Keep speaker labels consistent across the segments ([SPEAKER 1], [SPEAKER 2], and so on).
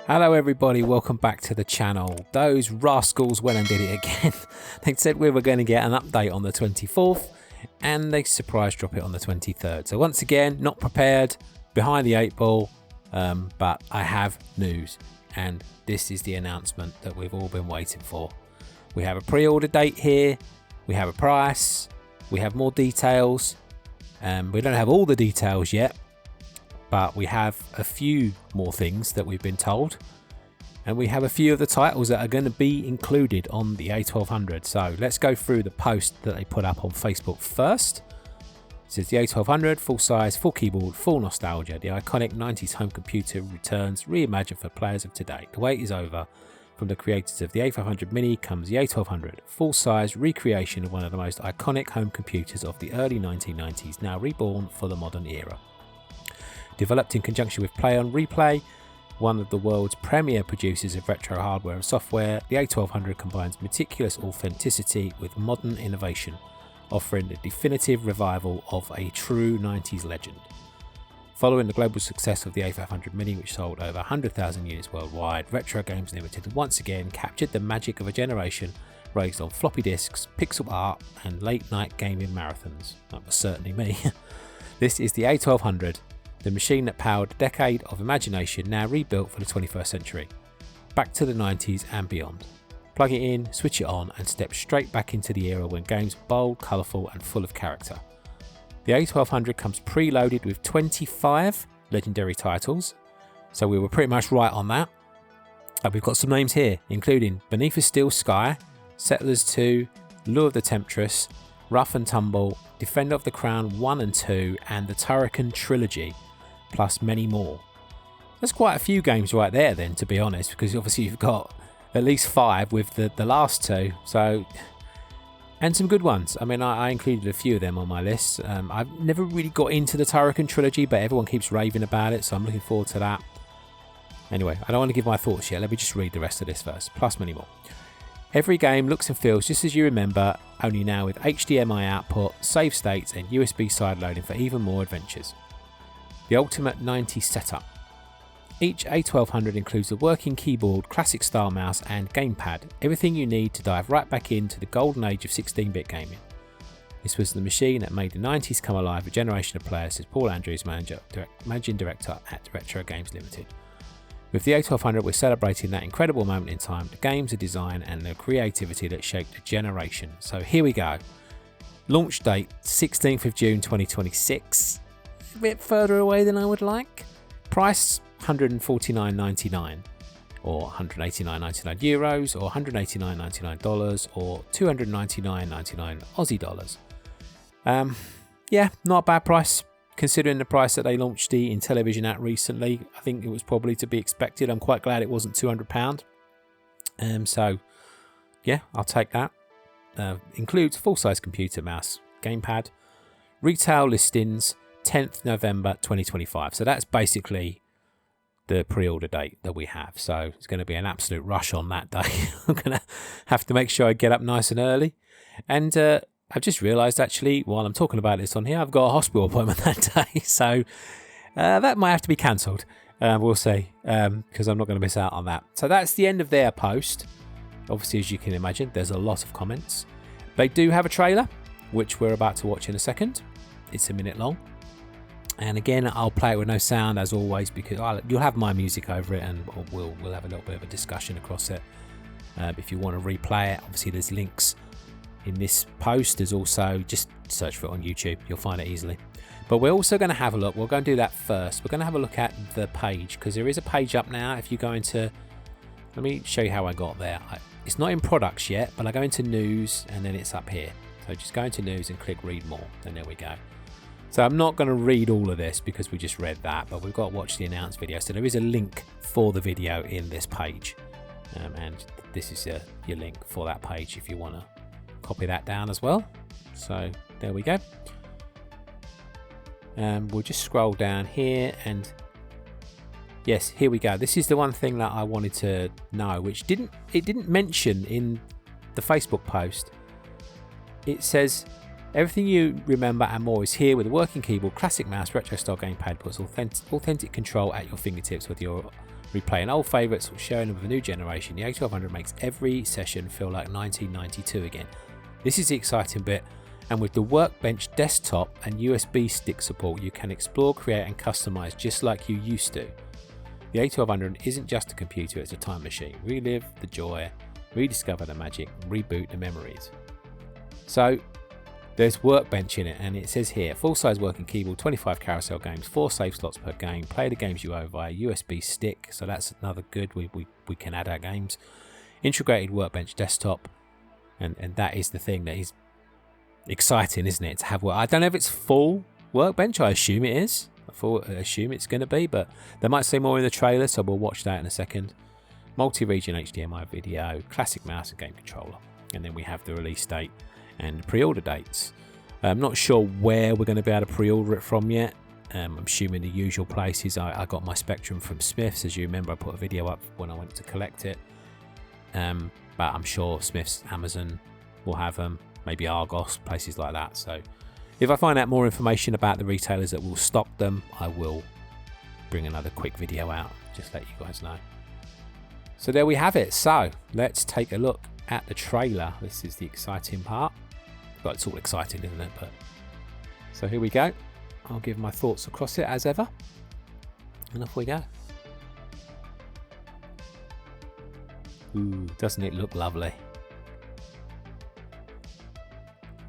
[SPEAKER 1] Hello everybody, welcome back to the channel. Those rascals went and did it again. They said we were going to get an update on the 24th and they surprise drop it on the 23rd. So once again, not prepared, behind the 8 ball, but I have news and this is the announcement that we've all been waiting for. We have a pre-order date here, we have a price, we have more details. We don't have all the details yet, but we have a few more things that we've been told, and we have a few of the titles that are going to be included on the A1200. So let's go through the post that they put up on Facebook first. It says the A1200, full size, full keyboard, full nostalgia. The iconic 90s home computer returns, reimagined for players of today. The wait is over. From the creators of the A500 Mini comes the A1200, full size recreation of one of the most iconic home computers of the early 1990s, now reborn for the modern era. Developed in conjunction with Play on Replay, one of the world's premier producers of retro hardware and software, the A1200 combines meticulous authenticity with modern innovation, offering a definitive revival of a true 90s legend. Following the global success of the A500 Mini, which sold over 100,000 units worldwide, retrogames Limited once again captured the magic of a generation raised on floppy disks, pixel art and late night gaming marathons. That was certainly me. This is the A1200. The machine that powered a decade of imagination, now rebuilt for the 21st century. Back to the 90s and beyond. Plug it in, switch it on and step straight back into the era when games were bold, colourful and full of character. The A1200 comes preloaded with 25 legendary titles, so we were pretty much right on that. We've got some names here, including Beneath a Steel Sky, Settlers 2, Lure of the Temptress, Rough and Tumble, Defender of the Crown 1 and 2 and the Turrican Trilogy, plus many more. There's quite a few games right there then, to be honest, because obviously you've got at least 5 with the last 2, so, and some good ones. I mean, I included a few of them on my list. I've never really got into the Turrican Trilogy, but everyone keeps raving about it, so I'm looking forward to that. Anyway, I don't want to give my thoughts yet, let me just read the rest of this first, plus many more. Every game looks and feels just as you remember, only now with HDMI output, save states and USB sideloading for even more adventures. The ultimate 90s setup. Each A1200 includes a working keyboard, classic style mouse and gamepad, everything you need to dive right back into the golden age of 16-bit gaming. This was the machine that made the 90s come alive, a generation of players, says Paul Andrews, managing director at retrogames Limited. With the A1200 we're celebrating that incredible moment in time, the games, the design and the creativity that shaped a generation. So here we go. Launch date 16th of June 2026. A bit further away than I would like. Price $149.99 or €189.99 euros or $189.99 or $299.99 Aussie dollars. Yeah, not a bad price considering the price that they launched the Intellivision at recently. I think it was probably to be expected. I'm quite glad it wasn't £200. So yeah, I'll take that. Includes full-size computer, mouse, gamepad. Retail listings 10th November 2025. So that's basically the pre-order date that we have. So it's going to be an absolute rush on that day. I'm going to have to make sure I get up nice and early. And I've just realised actually, while I'm talking about this on here, I've got a hospital appointment that day. So that might have to be cancelled. We'll see, because I'm not going to miss out on that. So that's the end of their post. Obviously, as you can imagine, there's a lot of comments. They do have a trailer, which we're about to watch in a second. It's a minute long. And again, I'll play it with no sound as always, because you'll have my music over it and we'll have a little bit of a discussion across it. If you want to replay it, obviously there's links in this post. There's also, just search for it on YouTube, you'll find it easily. But we're also going to have a look, we'll go and do that first. We're going to have a look at the page, because there is a page up now. If you go into, let me show you how I got there. It's not in products yet, but I go into news and then it's up here. So just go into news and click read more, and there we go. So I'm not going to read all of this because we just read that, but we've got to watch the announced video. So there is a link for the video in this page, and this is your link for that page if you want to copy that down as well. So there we go. We'll just scroll down here, and yes, here we go. This is the one thing that I wanted to know, which it didn't mention in the Facebook post. It says, everything you remember and more is here with a working keyboard, classic mouse, retro style gamepad, puts authentic control at your fingertips with your Replaying old favourites or sharing them with a new generation, the A1200 makes every session feel like 1992 again. This is the exciting bit, and with the Workbench desktop and USB stick support, you can explore, create and customise just like you used to. The A1200 isn't just a computer, it's a time machine. Relive the joy, rediscover the magic, reboot the memories. So there's Workbench in it, and it says here, full-size working keyboard, 25 carousel games, 4 save slots per game, play the games you own via USB stick, so that's another good, we can add our games. Integrated Workbench desktop, and that is the thing that is exciting, isn't it, to have work. I don't know if it's full Workbench, I assume it is. I assume it's going to be, but they might say more in the trailer, so we'll watch that in a second. Multi-region HDMI video, classic mouse and game controller, and then we have the release date and pre-order dates. I'm not sure where we're going to be able to pre-order it from yet. I'm assuming the usual places. I got my Spectrum from Smiths, as you remember I put a video up when I went to collect it, but I'm sure Smiths, Amazon will have them, maybe Argos, places like that. So if I find out more information about the retailers that will stock them, I will bring another quick video out, just let you guys know. So there we have it. So let's take a look at the trailer. This is the exciting part. Well, it's all exciting, isn't it? But so here we go. I'll give my thoughts across it as ever, and off we go. Ooh, doesn't it look lovely?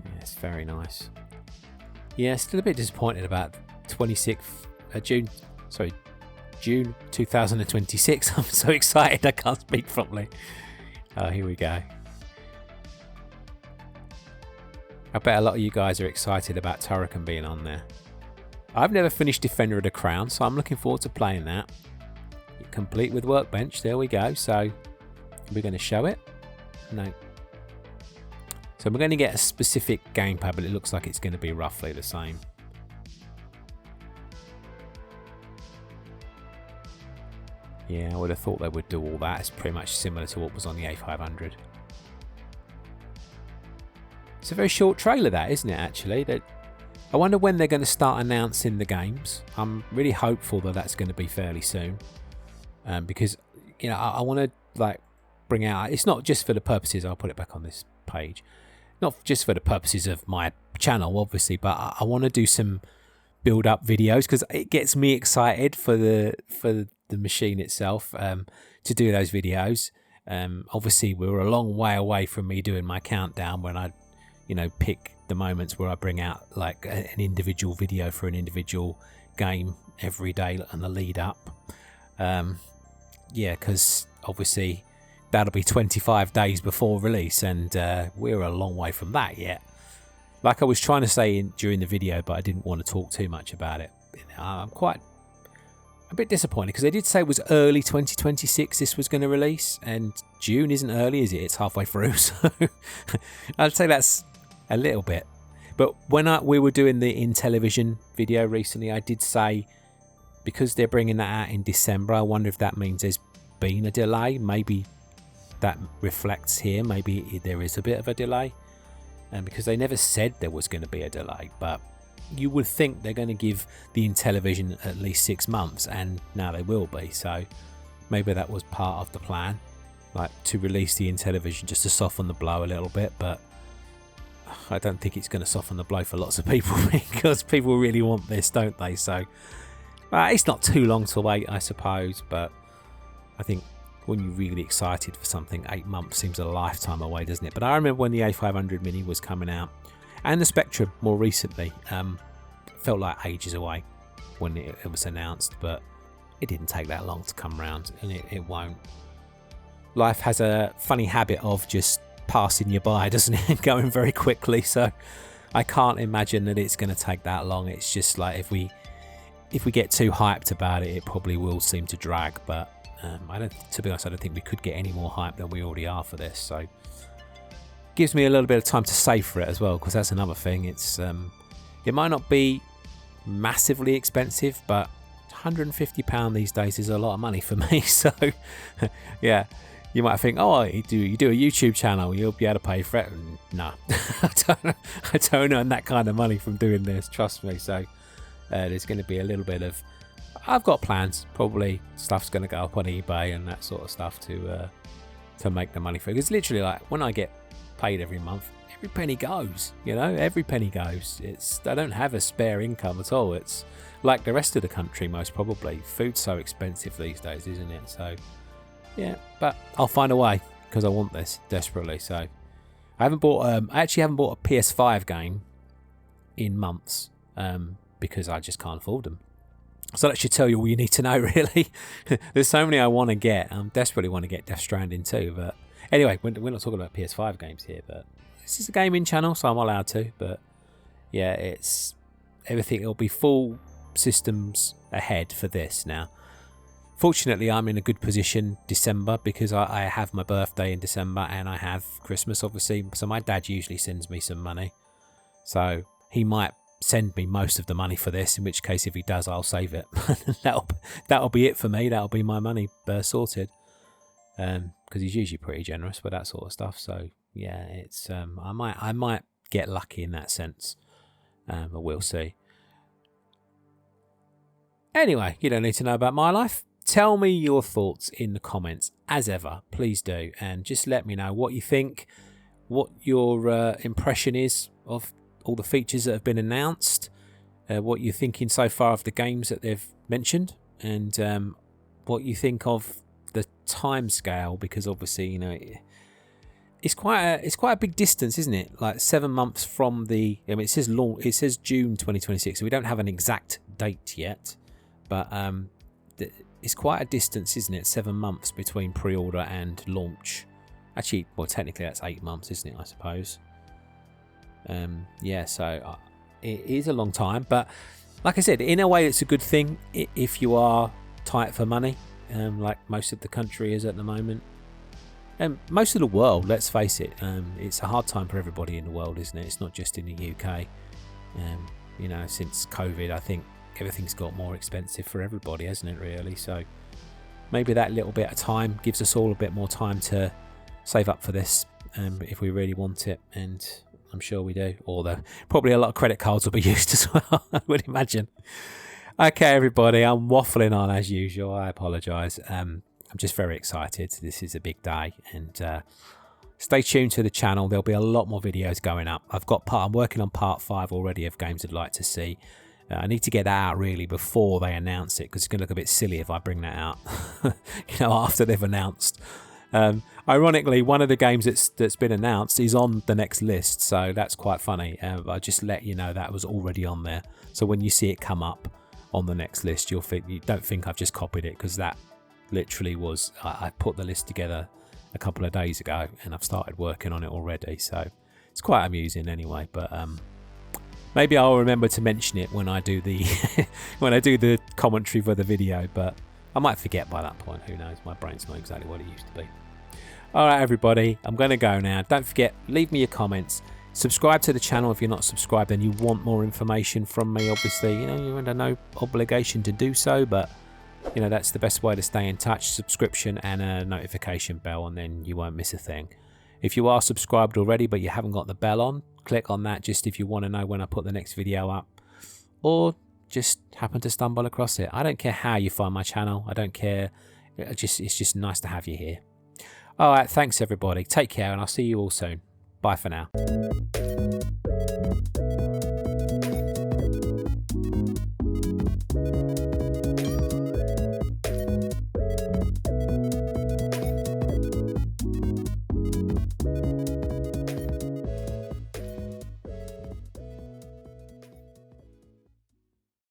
[SPEAKER 1] Yeah, it's very nice. Yeah, still a bit disappointed about 26th June 2026. I'm so excited I can't speak properly. Oh, here we go. I bet a lot of you guys are excited about Turrican being on there. I've never finished Defender of the Crown, so I'm looking forward to playing that. Complete with Workbench, there we go. So we're going to show it. No. So we're going to get a specific gamepad, but it looks like it's going to be roughly the same. Yeah, I would have thought they would do all that. It's pretty much similar to what was on the A500. It's a very short trailer, that, isn't it, actually? I wonder when they're going to start announcing the games. I'm really hopeful that that's going to be fairly soon. Because, you know, I want to, bring out... It's not just for the purposes... I'll put it back on this page. Not just for the purposes of my channel, obviously, but I want to do some build-up videos because it gets me excited for the machine itself to do those videos. Obviously, we're a long way away from me doing my countdown when I, pick the moments where I bring out like an individual video for an individual game every day and the lead up. Yeah, because obviously that'll be 25 days before release, and we're a long way from that yet. Like I was trying to say during the video, but I didn't want to talk too much about it. I'm quite a bit disappointed because they did say it was early 2026 this was going to release, and June isn't early, is it? It's halfway through, so I'd say that's a little bit. But when we were doing the in television video recently, I did say because they're bringing that out in December, I wonder if that means there's been a delay. Maybe that reflects here. Maybe there is a bit of a delay, and because they never said there was going to be a delay, but you would think they're going to give the in television at least 6 months, and now they will be. So maybe that was part of the plan, like to release the in television just to soften the blow a little bit. But I don't think it's going to soften the blow for lots of people because people really want this, don't they? So it's not too long to wait, I suppose, but I think when you're really excited for something, 8 months seems a lifetime away, doesn't it? But I remember when the A500 Mini was coming out, and the Spectrum more recently, felt like ages away when it was announced, but it didn't take that long to come around, and it won't. Life has a funny habit of just passing you by, doesn't it? Going very quickly, so I can't imagine that it's going to take that long. It's just like if we get too hyped about it, it probably will seem to drag, but to be honest, I don't think we could get any more hype than we already are for this. So gives me a little bit of time to save for it as well, because that's another thing. It's it might not be massively expensive, but £150 these days is a lot of money for me. So yeah, you might think, oh, you do a YouTube channel, you'll be able to pay for it. No, I don't earn that kind of money from doing this, trust me. So there's going to be a little bit of I've got plans. Probably stuff's going to go up on eBay and that sort of stuff to make the money for it. Because literally, like, when I get paid every month, every penny goes. You know, every penny goes. I don't have a spare income at all. It's like the rest of the country, most probably. Food's so expensive these days, isn't it? So yeah, but I'll find a way because I want this desperately. So I actually haven't bought a PS5 game in months because I just can't afford them. So that should tell you all you need to know, really. There's so many I want to get. I desperately want to get Death Stranding too. But anyway, we're not talking about PS5 games here, but this is a gaming channel, so I'm allowed to. But yeah, it's everything. It'll be full systems ahead for this now. Fortunately, I'm in a good position December because I have my birthday in December and I have Christmas, obviously. So my dad usually sends me some money. So he might send me most of the money for this, in which case if he does, I'll save it. that'll be it for me. That'll be my money sorted, because he's usually pretty generous with that sort of stuff. So yeah, it's I might get lucky in that sense, but we'll see. Anyway, you don't need to know about my life. Tell me your thoughts in the comments, as ever. Please do, and just let me know what you think, what your impression is of all the features that have been announced, what you're thinking so far of the games that they've mentioned, and what you think of the time scale, because obviously, you know, it's quite a big distance, isn't it? Like 7 months from the, I mean, it says June 2026, so we don't have an exact date yet, but it's quite a distance, isn't it? 7 months between pre-order and launch. Actually, well, technically that's 8 months, isn't it? I suppose. Yeah, so it is a long time, but like I said, in a way it's a good thing if you are tight for money, like most of the country is at the moment, and most of the world, let's face it. It's a hard time for everybody in the world, isn't it? It's not just in the UK. You know, since COVID, I think everything's got more expensive for everybody, hasn't it, really? So maybe that little bit of time gives us all a bit more time to save up for this, if we really want it, and I'm sure we do. Although probably a lot of credit cards will be used as well, I would imagine. Okay, everybody, I'm waffling on as usual. I apologise. I'm just very excited. This is a big day, and stay tuned to the channel. There'll be a lot more videos going up. I'm working on part 5 already of games I'd like to see. I need to get that out really before they announce it, because it's going to look a bit silly if I bring that out, you know, after they've announced. Ironically, one of the games that's been announced is on the next list, so that's quite funny. I'll just let you know that was already on there. So when you see it come up on the next list, you don't think I've just copied it, because that literally was, I put the list together a couple of days ago and I've started working on it already. So it's quite amusing anyway. But maybe I'll remember to mention it when I do the when I do the commentary for the video. But I might forget by that point. Who knows? My brain's not exactly what it used to be. All right, everybody, I'm going to go now. Don't forget, leave me your comments. Subscribe to the channel if you're not subscribed and you want more information from me. Obviously, you know, you're under no obligation to do so, but you know, that's the best way to stay in touch. Subscription and a notification bell, and then you won't miss a thing. If you are subscribed already but you haven't got the bell on, click on that just if you want to know when I put the next video up, or just happen to stumble across it. I don't care how you find my channel. I don't care. It's just nice to have you here. All right, thanks everybody. Take care, and I'll see you all soon. Bye for now.